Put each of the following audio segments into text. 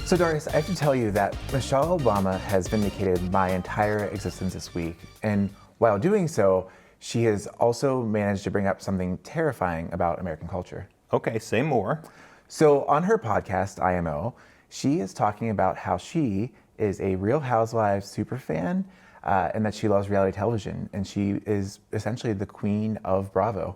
So Doris, I have to tell you that Michelle Obama has vindicated my entire existence this week. And while doing so, she has also managed to bring up something terrifying about American culture. Okay, say more. So on her podcast, IMO, she is talking about how she is a Real Housewives super fan and that she loves reality television. And she is essentially the queen of Bravo.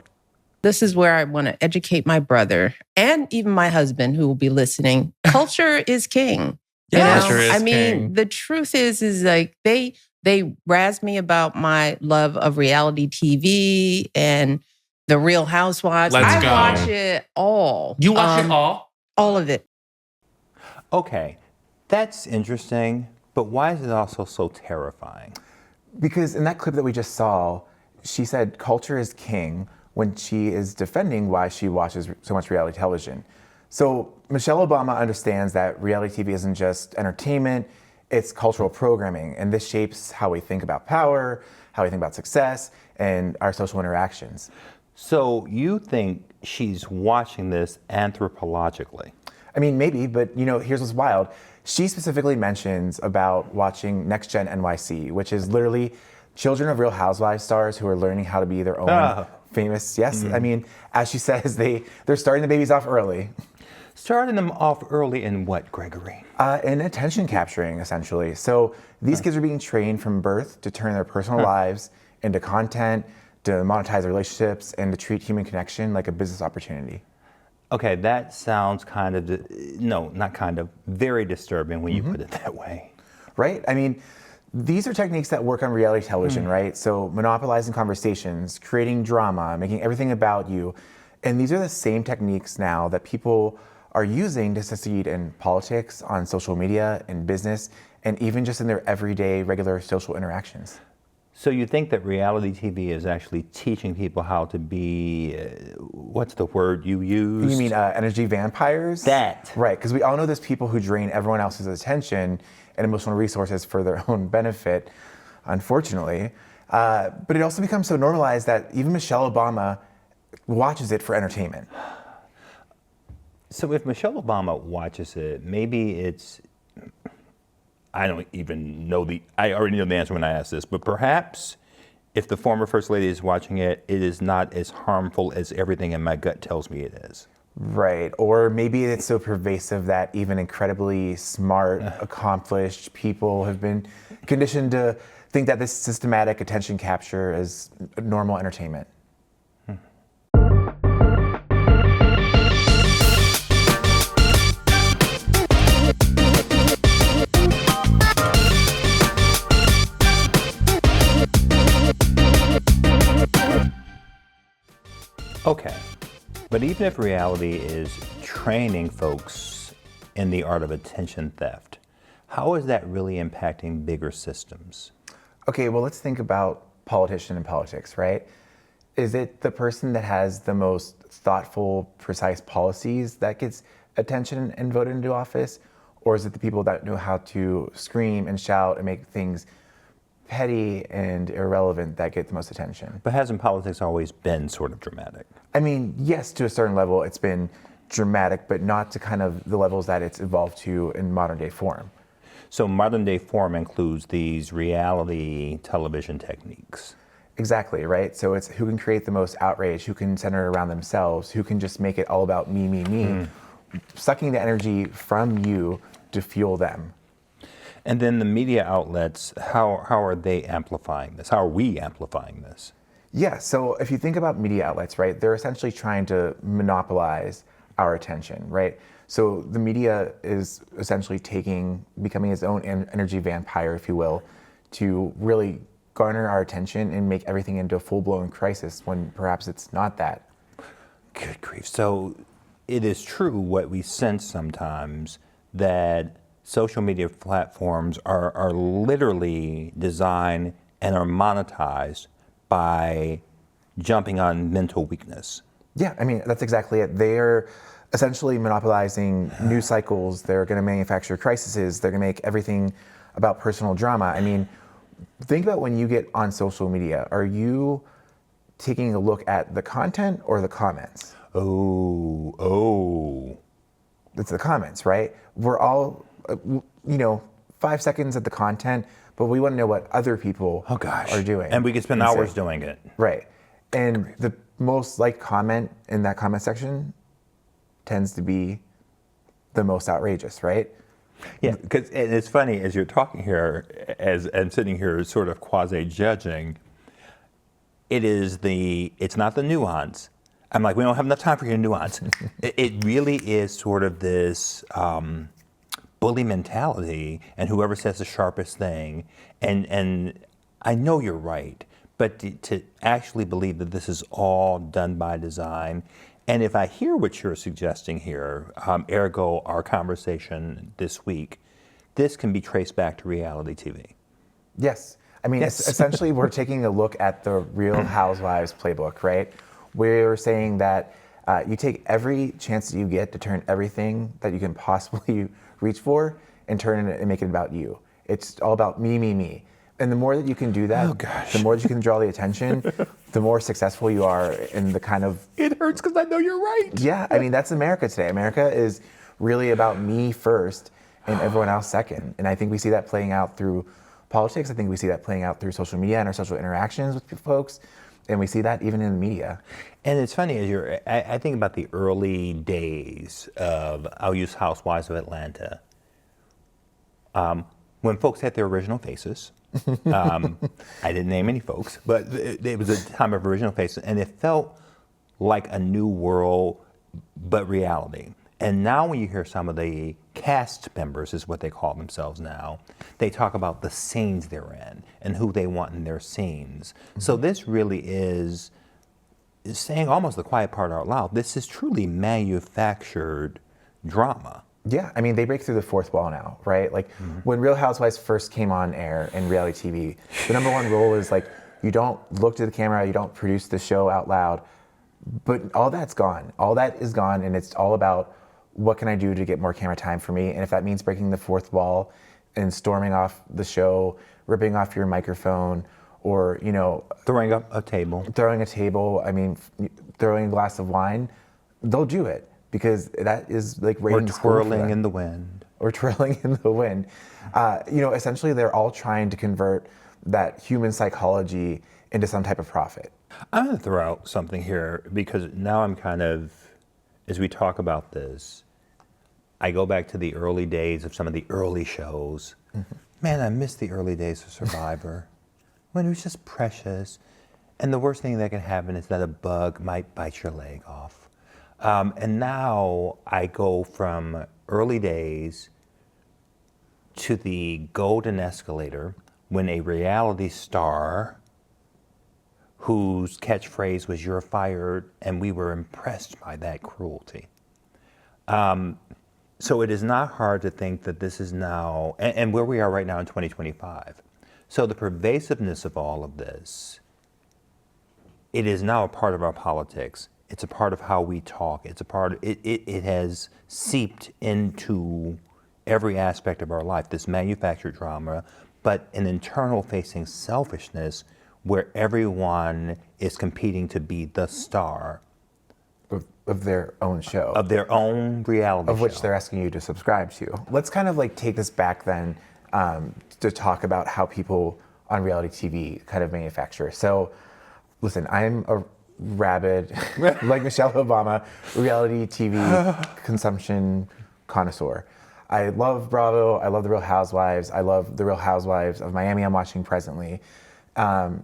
This is where I want to educate my brother and even my husband who will be listening. Culture is king. Yeah, culture is I mean, king. the truth is like they razz me about my love of reality TV and the Real Housewives. Let's go. I watch it all. You watch it all? All of it. Okay, that's interesting, but why is it also so terrifying? Because in that clip that we just saw, she said culture is king when she is defending why she watches so much reality television. So Michelle Obama understands that reality TV isn't just entertainment, it's cultural programming, and this shapes how we think about power, how we think about success, and our social interactions. So you think she's watching this anthropologically? I mean, maybe, but here's what's wild. She specifically mentions about watching Next Gen NYC, which is literally children of Real Housewives stars who are learning how to be their own famous. Yes, I mean, as she says, they're starting the babies off early. Starting them off early in what, Gregory? In attention capturing, essentially. So these kids are being trained from birth to turn their personal lives into content, to monetize their relationships, and to treat human connection like a business opportunity. Okay, that sounds very disturbing when you put it that way. Right? I mean, these are techniques that work on reality television, right? So monopolizing conversations, creating drama, making everything about you. And these are the same techniques now that people are using to succeed in politics, on social media, in business, and even just in their everyday, regular social interactions. So you think that reality TV is actually teaching people how to be, what's the word you use? You mean energy vampires? That. Right, because we all know there's people who drain everyone else's attention and emotional resources for their own benefit, unfortunately. But it also becomes so normalized that even Michelle Obama watches it for entertainment. So if Michelle Obama watches it, maybe it's, I don't even know I already know the answer when I ask this, but perhaps if the former First Lady is watching it, it is not as harmful as everything in my gut tells me it is. Right, or maybe it's so pervasive that even incredibly smart, accomplished people have been conditioned to think that this systematic attention capture is normal entertainment. Okay, but even if reality is training folks in the art of attention theft, how is that really impacting bigger systems? Okay, well, let's think about politician and politics, right? Is it the person that has the most thoughtful, precise policies that gets attention and voted into office? Or is it the people that know how to scream and shout and make things petty and irrelevant that get the most attention? But hasn't politics always been sort of dramatic? I mean, yes, to a certain level, it's been dramatic, but not to kind of the levels that it's evolved to in modern day form. So modern day form includes these reality television techniques. Exactly, right? So it's who can create the most outrage, who can center it around themselves, who can just make it all about me, sucking the energy from you to fuel them. And then the media outlets, how are they amplifying this? How are we amplifying this? Yeah, so if you think about media outlets, right, they're essentially trying to monopolize our attention, right? So the media is essentially becoming its own energy vampire, if you will, to really garner our attention and make everything into a full-blown crisis when perhaps it's not that. Good grief. So it is true what we sense sometimes that social media platforms are literally designed and are monetized by jumping on mental weakness. Yeah, I mean, that's exactly it. They're essentially monopolizing news cycles. They're going to manufacture crises. They're going to make everything about personal drama. I mean, think about when you get on social media. Are you taking a look at the content or the comments? Oh. It's the comments, right? We're all 5 seconds of the content, but we want to know what other people are doing. And we could spend hours doing it. Right. And the most liked comment in that comment section tends to be the most outrageous, right? Yeah, because it's funny as you're talking here, as I'm sitting here sort of quasi-judging, it's not the nuance. I'm like, we don't have enough time for your nuance. It really is sort of this bully mentality, and whoever says the sharpest thing, and I know you're right, but to actually believe that this is all done by design, and if I hear what you're suggesting here, ergo our conversation this week, this can be traced back to reality TV. Yes. I mean, essentially, we're taking a look at the Real Housewives playbook, right? We're saying that you take every chance that you get to turn everything that you can possibly reach for and turn it and make it about you. It's all about me, me, me. And the more that you can do that, the more that you can draw the attention, the more successful you are in the kind of... It hurts because I know you're right. Yeah, I mean, that's America today. America is really about me first and everyone else second. And I think we see that playing out through politics. I think we see that playing out through social media and our social interactions with folks. And we see that even in the media. And it's funny, I think about the early days of, I'll use Housewives of Atlanta. When folks had their original faces, I didn't name any folks, but it was a time of original faces, and it felt like a new world, but reality. And now when you hear some of the cast members, is what they call themselves now, they talk about the scenes they're in and who they want in their scenes. Mm-hmm. So this really is saying almost the quiet part out loud. This is truly manufactured drama. Yeah, I mean, they break through the fourth wall now, right? Like when Real Housewives first came on air in reality TV, the number one rule is like, you don't look to the camera, you don't produce the show out loud, but all that's gone. All that is gone, and it's all about what can I do to get more camera time for me? And if that means breaking the fourth wall and storming off the show, ripping off your microphone, or, throwing up a table. Throwing a table, I mean, throwing a glass of wine, they'll do it. Because that is like ratings. Or twirling in the wind. Or twirling in the wind. Essentially they're all trying to convert that human psychology into some type of profit. I'm going to throw out something here because now I'm kind of, as we talk about this, I go back to the early days of some of the early shows. Mm-hmm. Man, I miss the early days of Survivor when it was just precious. And the worst thing that can happen is that a bug might bite your leg off. And now I go from early days to the golden escalator when a reality star whose catchphrase was "you're fired," and we were impressed by that cruelty. So it is not hard to think that this is now, and where we are right now in 2025. So the pervasiveness of all of this, it is now a part of our politics. It's a part of how we talk. It's a part of, it has seeped into every aspect of our life, this manufactured drama, but an internal facing selfishness where everyone is competing to be the star. Of their own show. Of their own reality show. Of which they're asking you to subscribe to. Let's kind of like take this back then to talk about how people on reality TV kind of manufacture. So listen, I'm a rabid, like Michelle Obama, reality TV consumption connoisseur. I love Bravo. I love The Real Housewives. I love The Real Housewives of Miami I'm watching presently. And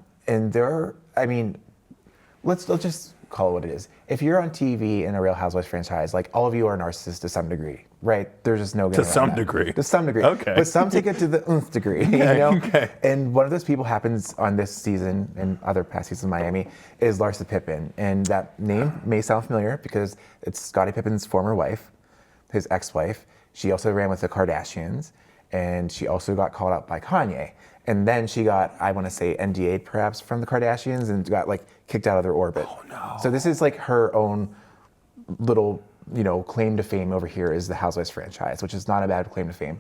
let's just call it what it is. If you're on TV in a Real Housewives franchise, like all of you are narcissists to some degree, right? There's just no getting around some that. degree. To some degree. Okay. But some take it to the nth degree, Okay. And one of those people happens on this season and other past seasons of Miami is Larsa Pippen. And that name may sound familiar because it's Scottie Pippen's former wife, his ex-wife. She also ran with the Kardashians, and she also got called out by Kanye. And then she got, I want to say, NDA'd perhaps from the Kardashians and got like kicked out of their orbit. Oh no. So this is like her own little, claim to fame over here is the Housewives franchise, which is not a bad claim to fame.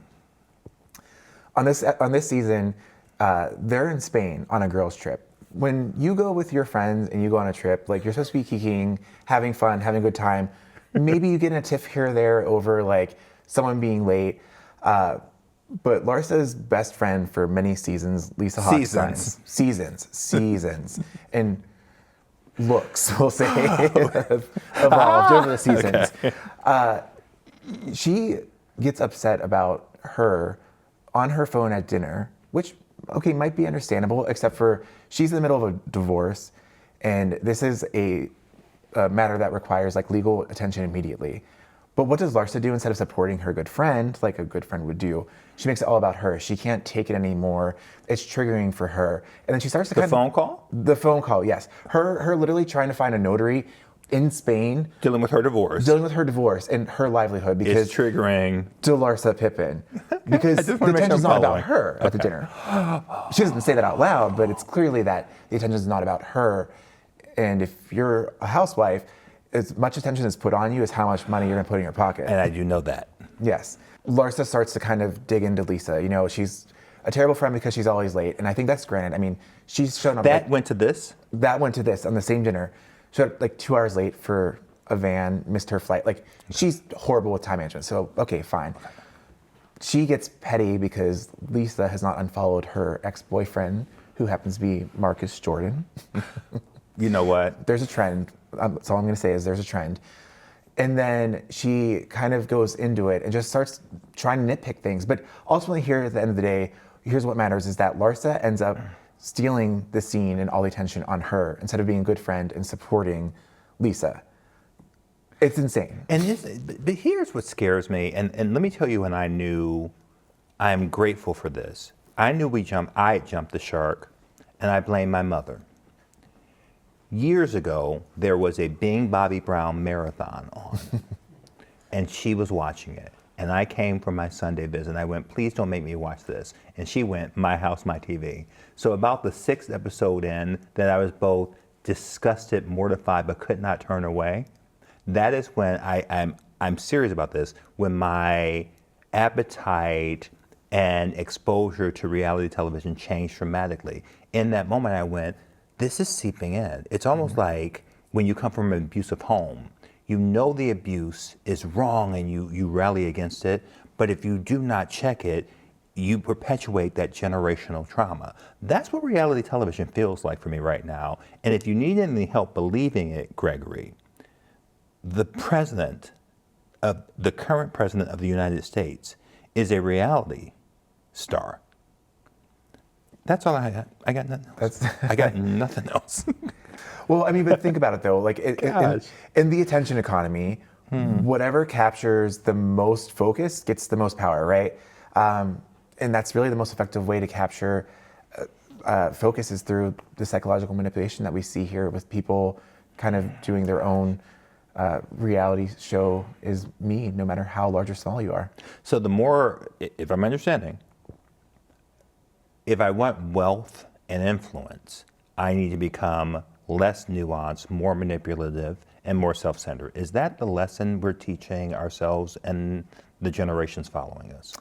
On this season, they're in Spain on a girls' trip. When you go with your friends and you go on a trip, like you're supposed to be kikiing, having fun, having a good time. Maybe you get in a tiff here or there over like someone being late. But Larsa's best friend for many seasons, Lisa Hochstein, seasons, and looks, we'll say, evolved over the seasons. Okay. She gets upset about her on her phone at dinner, which, okay, might be understandable, except for she's in the middle of a divorce, and this is a matter that requires like legal attention immediately. But what does Larsa do instead of supporting her good friend, like a good friend would do? She makes it all about her. She can't take it anymore. It's triggering for her. And then she starts to The phone call? The phone call, yes. Her literally trying to find a notary in Spain. Dealing with her divorce. Dealing with her divorce and her livelihood because It's triggering. to Larsa Pippen. Because the attention's not about her at the dinner. She doesn't say that out loud, but it's clearly that the attention's not about her. And if you're a housewife, as much attention is put on you as how much money you're gonna put in your pocket. And I do know that. Yes. Larsa starts to kind of dig into Lisa. You know, she's a terrible friend because she's always late. And I think that's granted. I mean, she's shown up. That went to this? That went to this on the same dinner. Showed up like 2 hours late for a van, missed her flight. Like, she's horrible with time management. So, okay, fine. She gets petty because Lisa has not unfollowed her ex-boyfriend, who happens to be Marcus Jordan. You know what? There's a trend. That's all I'm going to say is there's a trend. And then she kind of goes into it and just starts trying to nitpick things. But ultimately here at the end of the day, here's what matters is that Larsa ends up stealing the scene and all the attention on her instead of being a good friend and supporting Lisa. It's insane. But here's what scares me. And let me tell you when I knew I'm grateful for this. I knew I jumped the shark, and I blame my mother. Years ago, there was a Bing Bobby Brown marathon on, and she was watching it. And I came from my Sunday visit, and I went, please don't make me watch this. And she went, my house, my TV. So about the 6th episode in, that I was both disgusted, mortified, but could not turn away. That is when I'm serious about this, when my appetite and exposure to reality television changed dramatically. In that moment, I went, this is seeping in. It's almost like when you come from an abusive home, you know the abuse is wrong and you rally against it, but if you do not check it, you perpetuate that generational trauma. That's what reality television feels like for me right now. And if you need any help believing it, Gregory, the current president of the United States is a reality star. That's all I got. I got nothing else. I got nothing else. Well, I mean, but think about it though. Like in the attention economy, whatever captures the most focus gets the most power, right? And that's really the most effective way to capture focus is through the psychological manipulation that we see here with people kind of doing their own reality show is me, no matter how large or small you are. So the more, if I'm understanding, if I want wealth and influence, I need to become less nuanced, more manipulative, and more self-centered. Is that the lesson we're teaching ourselves and the generations following us?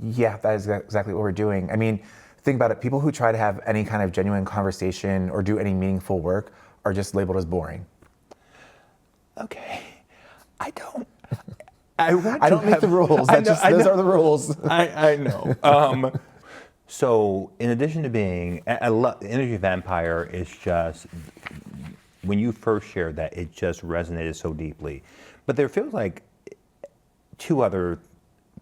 Yeah, that is exactly what we're doing. I mean, think about it. People who try to have any kind of genuine conversation or do any meaningful work are just labeled as boring. Okay. I don't make the rules. Those are the rules. I know. So in addition to being, Energy Vampire is just, when you first shared that, it just resonated so deeply. But there feels like 2 other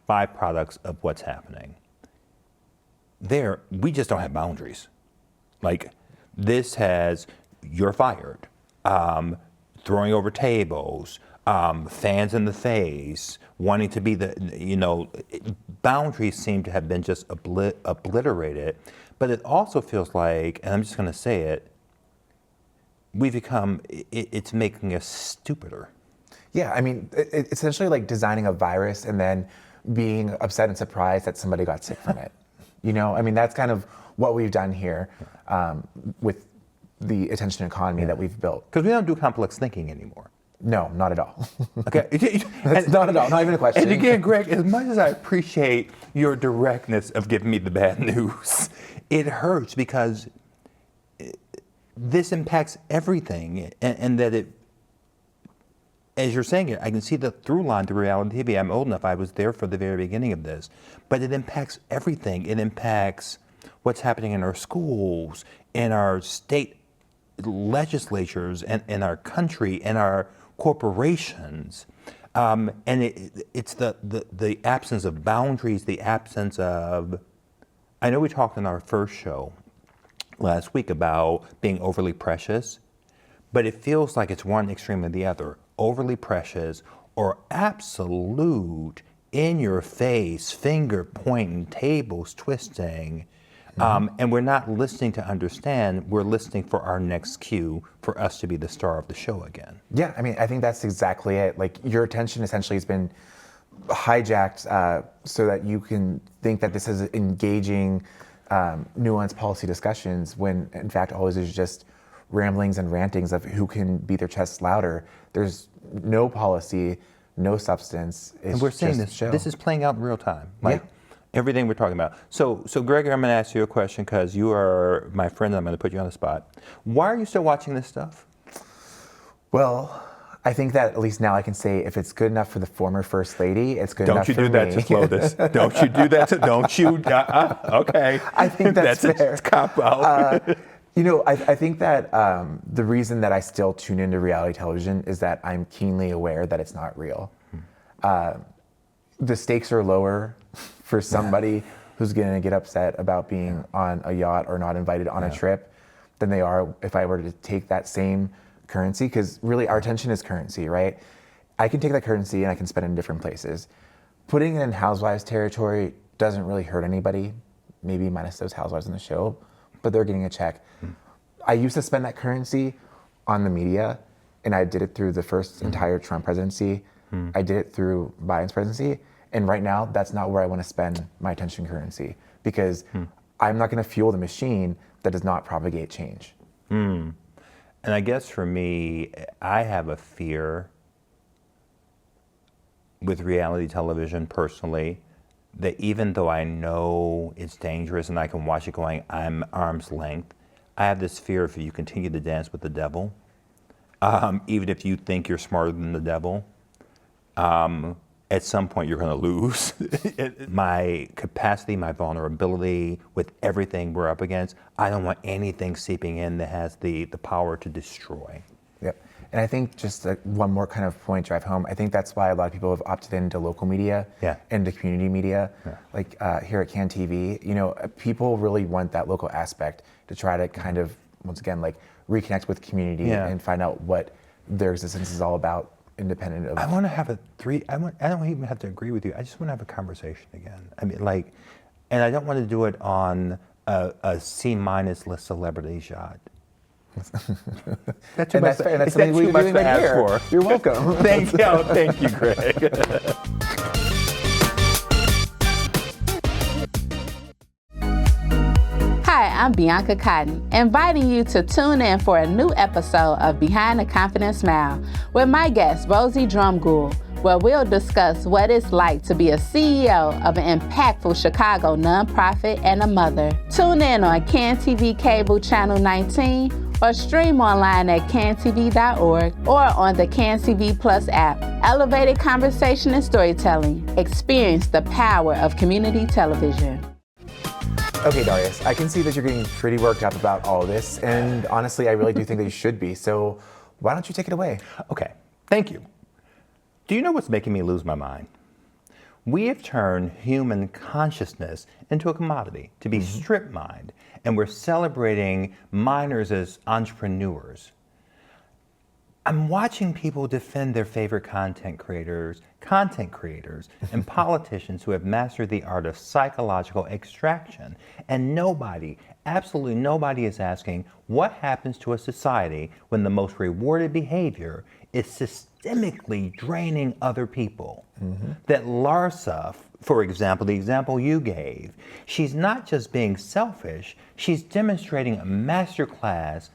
byproducts of what's happening. We just don't have boundaries. Like, this has, you're fired, throwing over tables, fans in the face, wanting to be boundaries seem to have been just obliterated. But it also feels like, and I'm just going to say it, it's making us stupider. Yeah, I mean, it's essentially like designing a virus and then being upset and surprised that somebody got sick from it. You know, I mean, that's kind of what we've done here with the attention economy that we've built. Because we don't do complex thinking anymore. No, not at all. Okay. That's not at all, not even a question. And again, Greg, as much as I appreciate your directness of giving me the bad news, it hurts because this impacts everything, and that as you're saying it, I can see the through line to reality TV. I'm old enough. I was there for the very beginning of this. But it impacts everything. It impacts what's happening in our schools, in our state legislatures, and in our country, in our corporations. And it's the absence of boundaries, the absence of... I know we talked in our first show last week about being overly precious, but it feels like it's one extreme or the other. Overly precious or absolute in your face, finger pointing, tables twisting. And we're not listening to understand, we're listening for our next cue for us to be the star of the show again. Yeah, I mean, I think that's exactly it. Like, your attention essentially has been hijacked so that you can think that this is engaging, nuanced policy discussions, when in fact all it is just ramblings and rantings of who can beat their chests louder. There's no policy, no substance. It's And we're seeing just this. show. This is playing out in real time. Like, Yeah. everything we're talking about. So Gregory, I'm going to ask you a question because you are my friend. I'm going to put you on the spot. Why are you still watching this stuff? Well, I think that at least now I can say if it's good enough for the former First Lady, it's good enough for me. Don't you do that to Slotus. Don't you do that to, don't you? Okay. I think that's fair. A cop out. You know, I think that the reason that I still tune into reality television is that I'm keenly aware that it's not real. The stakes are lower for somebody who's going to get upset about being on a yacht or not invited on a trip than they are if I were to take that same currency, because really our attention is currency, right? I can take that currency and I can spend it in different places. Putting it in Housewives territory doesn't really hurt anybody, maybe minus those housewives in the show, but they're getting a check. I used to spend that currency on the media, and I did it through the first entire Trump presidency. I did it through Biden's presidency. And right now, that's not where I want to spend my attention currency, because I'm not going to fuel the machine that does not propagate change. And I guess for me, I have a fear with reality television personally, that even though I know it's dangerous and I can watch it going, I'm arm's length, I have this fear if you continue to dance with the devil, even if you think you're smarter than the devil, at some point you're going to lose. My capacity, my vulnerability with everything we're up against, I don't want anything seeping in that has the power to destroy. Yep. And I think just one more kind of point drive home, I think that's why a lot of people have opted into local media and to community media, like here at CAN TV. You know, people really want that local aspect to try to kind of, once again, like reconnect with community and find out what their existence is all about, independent of... I want to have I don't even have to agree with you. I just want to have a conversation again. I mean, like, and I don't want to do it on a C- list celebrity shot. That's something we're doing right here. You're welcome. Thank you, Greg. Hi, I'm Bianca Cotton, inviting you to tune in for a new episode of Behind the Confident Smile with my guest, Rosie Drumgoole, where we'll discuss what it's like to be a CEO of an impactful Chicago nonprofit and a mother. Tune in on CAN TV Cable Channel 19 or stream online at cantv.org or on the CAN TV Plus app. Elevated conversation and storytelling. Experience the power of community television. Okay, Darius, I can see that you're getting pretty worked up about all of this, and honestly, I really do think that you should be, so why don't you take it away? Okay, thank you. Do you know what's making me lose my mind? We have turned human consciousness into a commodity, to be strip mined, and we're celebrating minors as entrepreneurs. I'm watching people defend their favorite content creators, and politicians who have mastered the art of psychological extraction. And nobody, absolutely nobody is asking what happens to a society when the most rewarded behavior is systemically draining other people. That Larsa, for example, the example you gave, she's not just being selfish, she's demonstrating a masterclass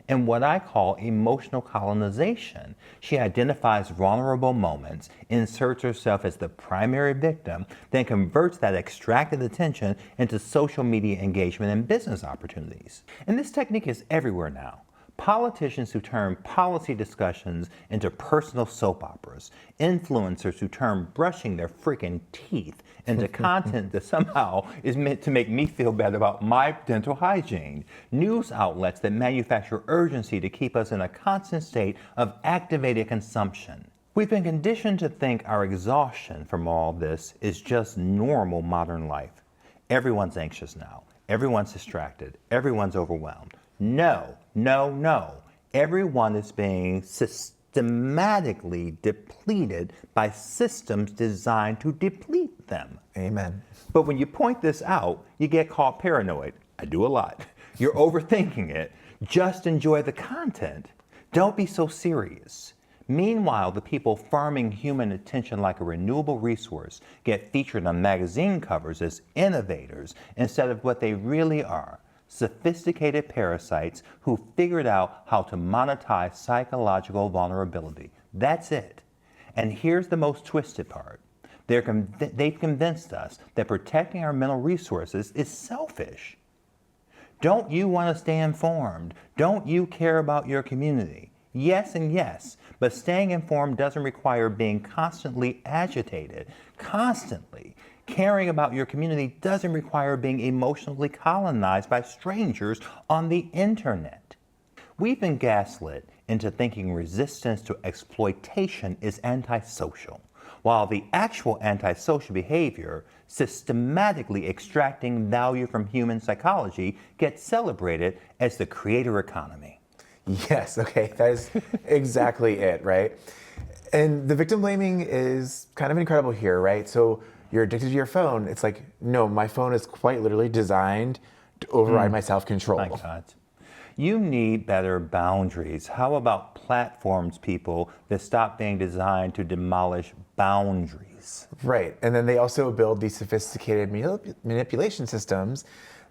in what I call emotional colonization. She identifies vulnerable moments, inserts herself as the primary victim, then converts that extracted attention into social media engagement and business opportunities. And this technique is everywhere now. Politicians who turn policy discussions into personal soap operas. Influencers who turn brushing their freaking teeth into content that somehow is meant to make me feel bad about my dental hygiene. News outlets that manufacture urgency to keep us in a constant state of activated consumption. We've been conditioned to think our exhaustion from all this is just normal modern life. Everyone's anxious now. Everyone's distracted. Everyone's overwhelmed. No, no, no. Everyone is being systematically depleted by systems designed to deplete them. Amen. But when you point this out, you get called paranoid. I do a lot. You're overthinking it. Just enjoy the content. Don't be so serious. Meanwhile, the people farming human attention like a renewable resource get featured on magazine covers as innovators instead of what they really are. Sophisticated parasites who figured out how to monetize psychological vulnerability. That's it. And here's the most twisted part. They've convinced us that protecting our mental resources is selfish. Don't you want to stay informed? Don't you care about your community? Yes and yes, but staying informed doesn't require being constantly agitated. Constantly. Caring about your community doesn't require being emotionally colonized by strangers on the internet. We've been gaslit into thinking resistance to exploitation is antisocial, while the actual antisocial behavior, systematically extracting value from human psychology, gets celebrated as the creator economy. Yes, okay, that is exactly it, right? And the victim blaming is kind of incredible here, right? So you're addicted to your phone. It's like, no, my phone is quite literally designed to override my self-control. My God. You need better boundaries. How about platforms, people, that stop being designed to demolish boundaries? Right, and then they also build these sophisticated manipulation systems,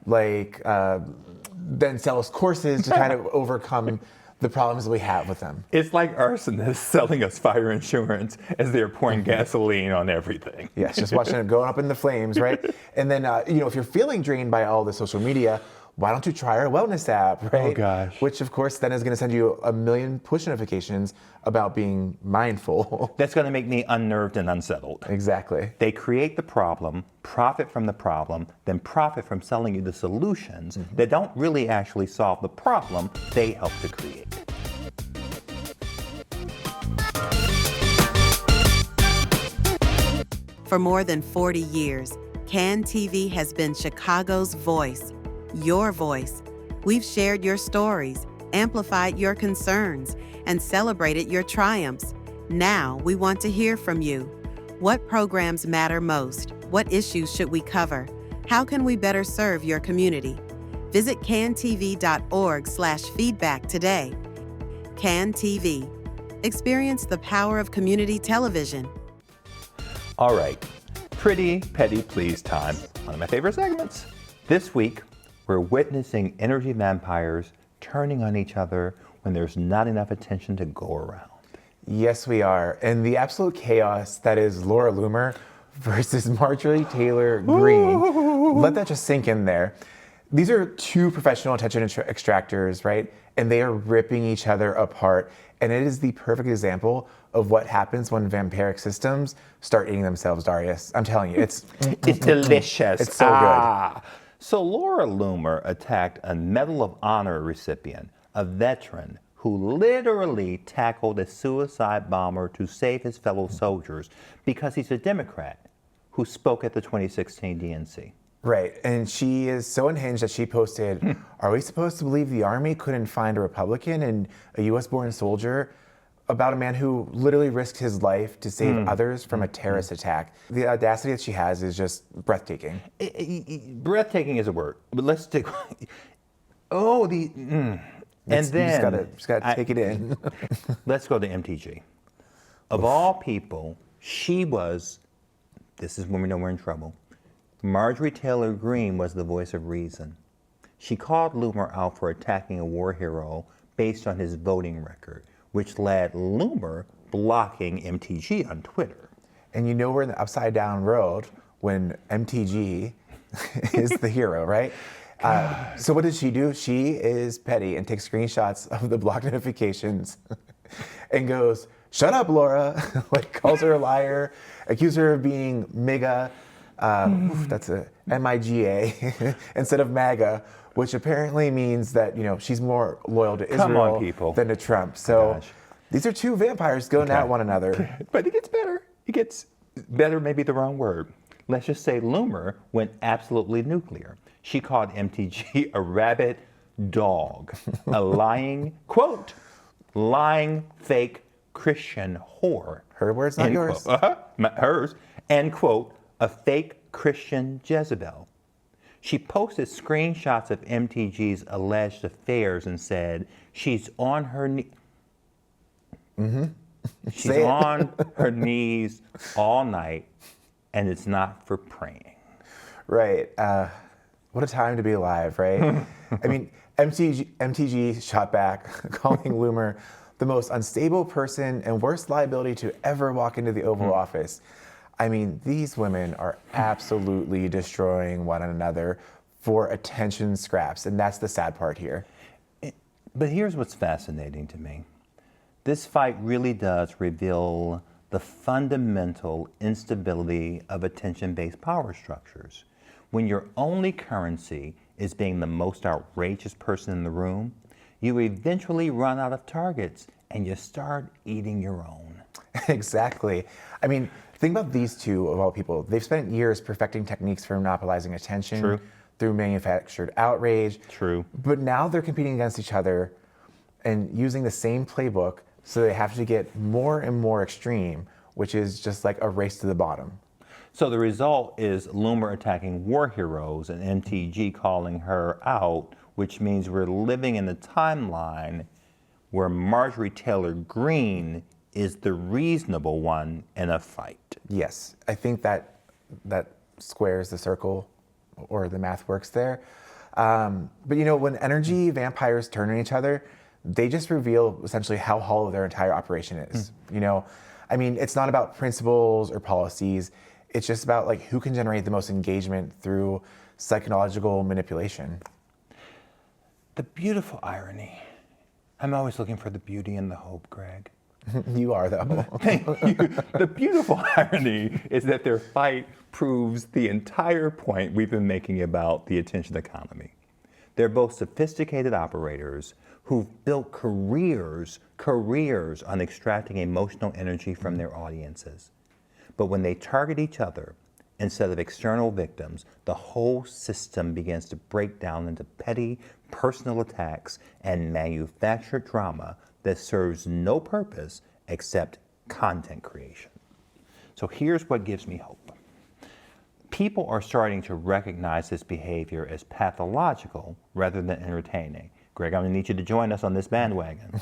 like then sell us courses to kind of overcome the problems that we have with them. It's like arsonists selling us fire insurance as they're pouring gasoline on everything. Yes, just watching it going up in the flames, right? And then, if you're feeling drained by all the social media, why don't you try our wellness app, right? Oh, gosh. Which, of course, then is going to send you a million push notifications about being mindful. That's going to make me unnerved and unsettled. Exactly. They create the problem, profit from the problem, then profit from selling you the solutions that don't really actually solve the problem they help to create. For more than 40 years, CAN TV has been Chicago's voice, your voice. We've shared your stories, amplified your concerns, and celebrated your triumphs. Now we want to hear from you. What programs matter most? What issues should we cover? How can we better serve your community? Visit cantv.org/feedback today. CAN TV. Experience the power of community television. All right, pretty petty please time. One of my favorite segments. This week, we're witnessing energy vampires turning on each other when there's not enough attention to go around. Yes, we are. And the absolute chaos that is Laura Loomer versus Marjorie Taylor Greene. Let that just sink in there. These are two professional attention extractors, right? And they are ripping each other apart. And it is the perfect example of what happens when vampiric systems start eating themselves, Darius. I'm telling you, it's delicious. It's so good. So Laura Loomer attacked a Medal of Honor recipient, a veteran who literally tackled a suicide bomber to save his fellow soldiers because he's a Democrat who spoke at the 2016 DNC. Right, and she is so unhinged that she posted, are we supposed to believe the Army couldn't find a Republican and a US-born soldier about a man who literally risked his life to save others from a terrorist attack? The audacity that she has is just breathtaking. Breathtaking is a word, but let's take, and then You just gotta take it in. Let's go to MTG. Of all people, she was, this is when we know we're in trouble, Marjorie Taylor Greene was the voice of reason. She called Loomer out for attacking a war hero based on his voting record, which led Loomer blocking MTG on Twitter. And you know we're in the upside down world when MTG is the hero, right? So what does she do? She is petty and takes screenshots of the block notifications and goes, "Shut up, Laura," like calls her a liar, accuses her of being MIGA, that's a MIGA, instead of MAGA, which apparently means that, she's more loyal to Israel people. than to Trump. So Gosh. these are two vampires going at one another. But it gets better. It gets better, maybe the wrong word. Let's just say Loomer went absolutely nuclear. She called MTG a rabid dog, a lying, quote, lying fake Christian whore. Her words, not yours. Hers. And, quote, a fake Christian Jezebel. She posted screenshots of MTG's alleged affairs and said she's on her knees. She's on her knees all night, and it's not for praying. Right. What a time to be alive, right? I mean, MTG shot back, calling Loomer the most unstable person and worst liability to ever walk into the Oval Office. I mean, these women are absolutely destroying one another for attention scraps, and that's the sad part here. But here's what's fascinating to me. This fight really does reveal the fundamental instability of attention-based power structures. When your only currency is being the most outrageous person in the room, you eventually run out of targets and you start eating your own. Exactly. I mean, think about these two, of all people. They've spent years perfecting techniques for monopolizing attention. True. Through manufactured outrage. True. But now they're competing against each other and using the same playbook, so they have to get more and more extreme, which is just like a race to the bottom. So the result is Loomer attacking war heroes and MTG calling her out, which means we're living in a timeline where Marjorie Taylor Greene is the reasonable one in a fight. Yes, I think that squares the circle, or the math works there. But when energy vampires turn on each other, they just reveal essentially how hollow their entire operation is. I mean, it's not about principles or policies. It's just about like who can generate the most engagement through psychological manipulation. The beautiful irony. I'm always looking for the beauty and the hope, Greg. You are, though. Thank you. The beautiful irony is that their fight proves the entire point we've been making about the attention economy. They're both sophisticated operators who've built careers on extracting emotional energy from their audiences. But when they target each other instead of external victims, the whole system begins to break down into petty personal attacks and manufactured drama that serves no purpose except content creation. So here's what gives me hope. People are starting to recognize this behavior as pathological rather than entertaining. Greg, I'm gonna need you to join us on this bandwagon.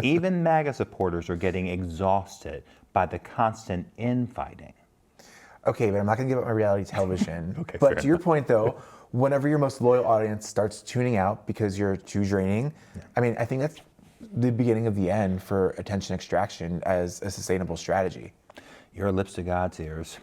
Even MAGA supporters are getting exhausted by the constant infighting. Okay, but I'm not gonna give up my reality television. Okay, but fair to your enough. point, though, whenever your most loyal audience starts tuning out because you're too draining, I mean, I think that's the beginning of the end for attention extraction as a sustainable strategy. Your lips to God's ears.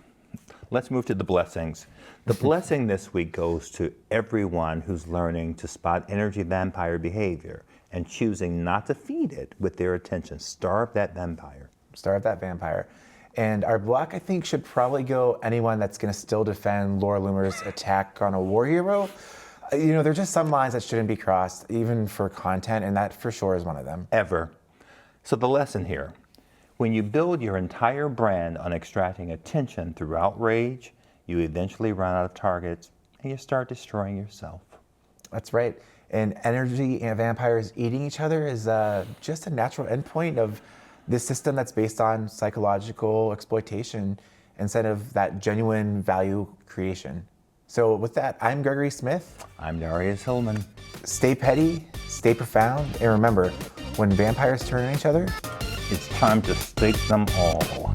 Let's move to the blessings. The blessing this week goes to everyone who's learning to spot energy vampire behavior and choosing not to feed it with their attention. Starve that vampire. Starve that vampire. And our block, I think, should probably go anyone that's going to still defend Laura Loomer's attack on a war hero. There's just some lines that shouldn't be crossed, even for content, and that for sure is one of them. Ever. So the lesson here, when you build your entire brand on extracting attention through outrage, you eventually run out of targets and you start destroying yourself. That's right. And energy and vampires eating each other is just a natural endpoint of this system that's based on psychological exploitation instead of that genuine value creation. So with that, I'm Gregory Smith. I'm Darius Hillman. Stay petty, stay profound, and remember, when vampires turn on each other, It's time to stake them all.